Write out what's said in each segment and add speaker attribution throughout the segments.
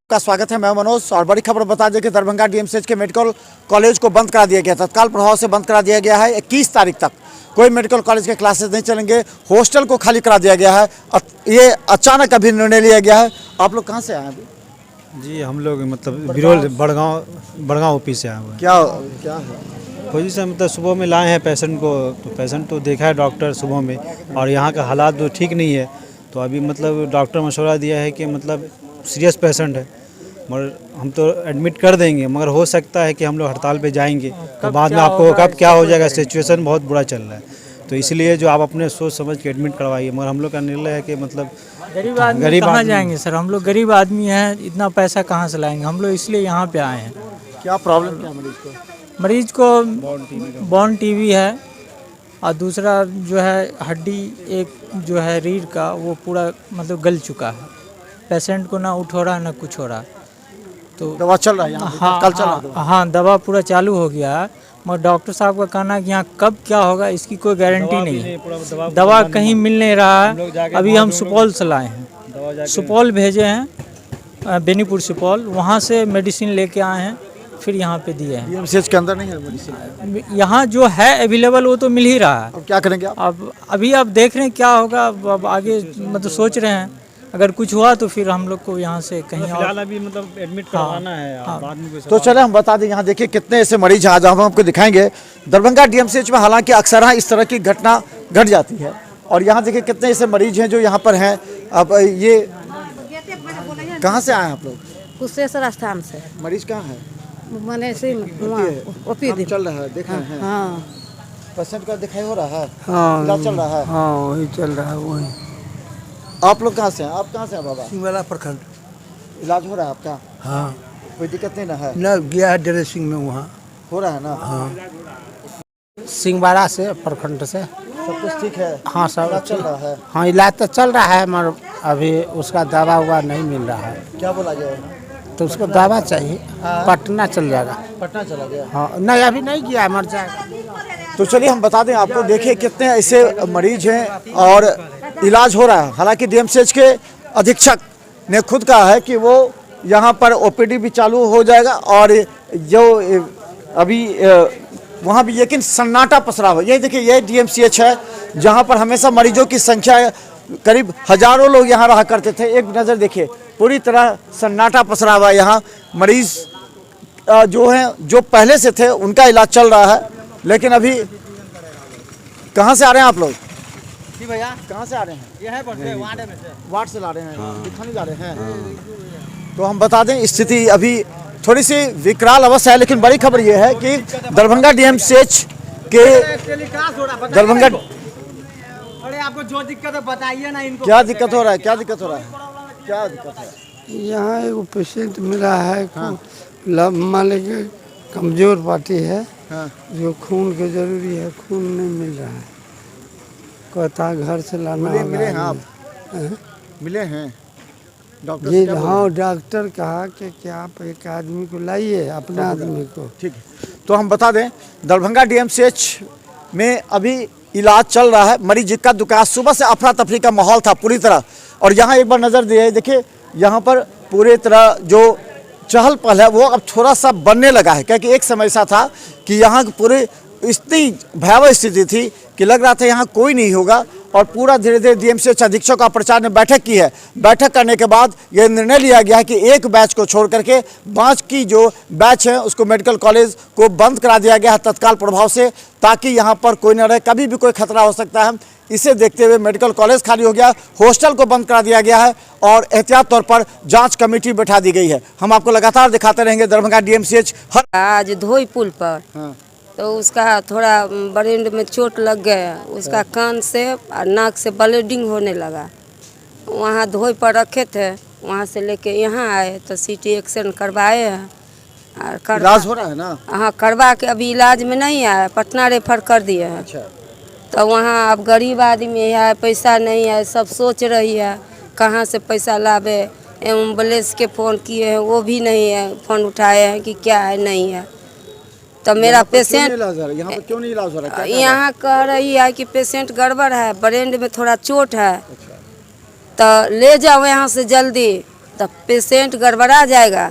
Speaker 1: का स्वागत है। मैं मनोज और बड़ी खबर बता दें कि दरभंगा डीएमसीएच के मेडिकल कॉलेज को बंद करा दिया गया, तत्काल प्रभाव से बंद करा दिया गया है। 21 तारीख तक कोई मेडिकल कॉलेज के क्लासेस नहीं चलेंगे। हॉस्टल को खाली करा दिया गया है। ये अचानक अभी निर्णय लिया गया है। आप लोग कहाँ से आए अभी?
Speaker 2: जी हम लोग मतलब बिरोल बड़गांव ऑफिस से आए हुए हैं।
Speaker 1: क्या है
Speaker 2: पोजीशन मतलब सुबह में लाए हैं पेशेंट को, तो पेशेंट तो देखा है डॉक्टर सुबह में, और यहाँ का हालात तो ठीक नहीं है। तो अभी मतलब डॉक्टर मशवरा दिया है कि मतलब सीरियस पेशेंट है, मगर हम तो एडमिट कर देंगे, मगर हो सकता है कि हम लोग हड़ताल पे जाएंगे तो बाद में आपको कब क्या हो जाएगा, सिचुएशन बहुत बुरा चल रहा है। तो इसलिए जो आप अपने सोच समझ के एडमिट करवाइए, मगर हम लोग का निर्णय है कि मतलब
Speaker 3: गरीब कहाँ जाएंगे सर, हम लोग गरीब आदमी हैं, इतना पैसा कहाँ से लाएंगे हम लोग, इसलिए यहाँ पे आए हैं।
Speaker 1: क्या प्रॉब्लम क्या
Speaker 3: मरीज को बॉर्न टीवी है, और दूसरा जो है हड्डी एक जो है रीढ़ का वो पूरा मतलब गल चुका है। पेशेंट को ना उठ हो रहा ना कुछ हो रहा, तो
Speaker 1: दवा चल रहा है यहाँ?
Speaker 3: हाँ
Speaker 1: कल चल रहा?
Speaker 3: हाँ दवा पूरा चालू हो गया है, मगर डॉक्टर साहब का कहना है कि यहाँ कब क्या होगा इसकी कोई गारंटी नहीं है। दवा कहीं मिल नहीं रहा है। अभी हम सुपौल से लाए हैं, सुपौल भेजे हैं, बेनीपुर सुपौल, वहाँ से मेडिसिन लेके आए हैं, फिर यहाँ पे दिए हैं।
Speaker 1: डीएमसीएच के अंदर नहीं है मेडिसिन?
Speaker 3: यहाँ जो है अवेलेबल वो तो मिल ही रहा है।
Speaker 1: अब क्या करेंगे आप?
Speaker 3: अब अभी आप देख रहे हैं क्या होगा, अब आगे मतलब सोच रहे हैं, अगर कुछ हुआ तो फिर हम लोग को यहाँ से कहीं और
Speaker 2: अभी मतलब एडमिट करवाना है। बाद में
Speaker 1: तो चले हम बता दें, यहाँ देखिए कितने ऐसे मरीज आज हम आपको दिखाएंगे। दरभंगा डीएमसीएच में हालांकि अक्सर इस तरह की घटना घट जाती है, और यहाँ देखिए कितने ऐसे मरीज हैं जो यहाँ पर हैं। अब ये कहाँ से आए हैं आप लोग?
Speaker 4: कुशेश्वर स्थान से।
Speaker 1: मरीज कहाँ है?
Speaker 4: मने से
Speaker 1: काम चल रहा है, देख रहे हैं?
Speaker 4: हाँ
Speaker 1: पेशेंट का दिखाई हो रहा है?
Speaker 5: हाँ
Speaker 1: इलाज चल रहा है?
Speaker 5: हाँ वही चल रहा है वही।
Speaker 1: आप लोग कहाँ से हैं? आप कहाँ से हैं बाबा?
Speaker 5: सिंगवाड़ा प्रखंड।
Speaker 1: इलाज हो रहा है आपका?
Speaker 5: हाँ
Speaker 1: कोई दिक्कत नहीं ना है?
Speaker 5: न गया है ड्रेसिंग में, वहाँ
Speaker 1: हो रहा है ना?
Speaker 5: हाँ।
Speaker 6: सिंगवाड़ा से प्रखंड से।
Speaker 1: सब कुछ ठीक है?
Speaker 6: हाँ सब
Speaker 1: इलाज चल रहा है?
Speaker 6: हाँ इलाज तो चल रहा है, मगर अभी उसका दवा हुआ नहीं मिल रहा है,
Speaker 1: क्या बोला गया?
Speaker 6: तो उसको दवा चाहिए। पटना चल जाएगा।
Speaker 1: पटना चला गया?
Speaker 6: हाँ नहीं अभी नहीं गया, मर जाएगा।
Speaker 1: तो चलिए हम बता दें आपको, देखिए कितने ऐसे मरीज हैं और इलाज हो रहा है। हालांकि डीएमसीएच के अधीक्षक ने खुद कहा है कि वो यहाँ पर ओपीडी भी चालू हो जाएगा, और जो अभी वहाँ भी लेकिन सन्नाटा पसरा हुआ। ये देखिए ये डीएमसीएच है जहाँ पर हमेशा मरीजों की संख्या करीब हजारों लोग यहाँ रहा करते थे। एक नज़र देखिए, पूरी तरह सन्नाटा पसरा हुआ है। यहाँ मरीज जो हैं, जो पहले से थे उनका इलाज चल रहा है, लेकिन अभी कहाँ से आ रहे हैं आप लोग?
Speaker 6: जी भैया
Speaker 1: कहाँ से आ रहे हैं?
Speaker 6: ये है
Speaker 1: वार्ड से ला रहे हैं, दिखाने जा रहे हैं। तो हम बता दें स्थिति अभी थोड़ी सी विकराल अवस्था है, लेकिन बड़ी खबर ये है कि दरभंगा डीएमसीएच के दरभंगा,
Speaker 6: अरे आपको जो दिक्कत है बताइए ना इनको।
Speaker 1: क्या दिक्कत हो रहा है? क्या दिक्कत हो रहा है? क्या दिक्कत है?
Speaker 5: यहाँ एक पेशेंट मिला है। हाँ। मान लीजिए कमजोर पार्टी है।
Speaker 1: हाँ।
Speaker 5: जो खून की जरूरी है, खून नहीं मिल रहा है, कहता घर से लाना।
Speaker 1: मिले हैं आप? मिले हैं डॉक्टर
Speaker 5: जी?
Speaker 1: से?
Speaker 5: हाँ डॉक्टर कहा कि आप एक आदमी को लाइए, अपने आदमी को।
Speaker 1: ठीक है, तो हम बता दें दरभंगा डीएमसीएच में अभी इलाज चल रहा है। मरीज का दुकान, सुबह से अफरा तफरी का माहौल था पूरी तरह, और यहाँ एक बार नज़र दिए, देखिए यहाँ पर पूरी तरह जो चहल पहल है वो अब थोड़ा सा बनने लगा है, क्योंकि एक समय ऐसा था कि यहाँ पूरी इतनी भयावह स्थिति थी कि लग रहा था यहाँ कोई नहीं होगा, और पूरा धीरे धीरे डीएमसीएच अधीक्षक का प्रचार ने बैठक की है। बैठक करने के बाद यह निर्णय लिया गया है कि एक बैच को छोड़ करके बाकी जो बैच है उसको मेडिकल कॉलेज को बंद करा दिया गया है तत्काल प्रभाव से, ताकि यहाँ पर कोई न रहे, कभी भी कोई खतरा हो सकता है। इसे देखते हुए मेडिकल कॉलेज खाली हो गया, हॉस्टल को बंद करा दिया गया है, और एहतियात तौर पर जांच कमेटी बैठा दी गई है। हम आपको लगातार दिखाते रहेंगे दरभंगा डीएमसीएच।
Speaker 4: आज धोई पुल पर। हाँ। तो उसका थोड़ा ब्रेन में चोट लग गया, उसका कान से और नाक से ब्लीडिंग होने लगा। वहाँ धोई पर रखे थे, वहाँ से लेके यहाँ आए तो सीटी एक्शन करवाए हैं, और
Speaker 1: इलाज हो रहा है ना?
Speaker 4: हाँ करवा के अभी इलाज में नहीं आया, पटना रेफर कर दिए हैं।
Speaker 1: अच्छा।
Speaker 4: तो वहाँ अब गरीब आदमी है, पैसा नहीं है, सब सोच रही है कहाँ से पैसा लावे। एम्बुलेंस के फ़ोन किए हैं, वो भी नहीं है, फ़ोन उठाए हैं कि क्या है नहीं है। तो मेरा पेशेंट
Speaker 1: यहाँ पर क्यों नहीं इलाज हो रहा है?
Speaker 4: यहाँ कह रही है कि पेशेंट गड़बड़ है, ब्रेन में थोड़ा चोट है। तो ले जाओ यहाँ से जल्दी, तब पेशेंट गड़बड़ा जाएगा।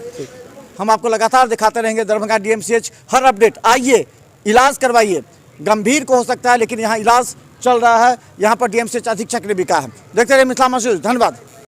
Speaker 1: हम आपको लगातार दिखाते रहेंगे दरभंगा डीएमसीएच हर अपडेट। आइए इलाज करवाइए, गंभीर को हो सकता है लेकिन यहाँ इलाज चल रहा है। यहाँ पर डीएमसीएच अधीक्षक ने भी कहा है। देखते रहिए मिथिला मसूद, धन्यवाद।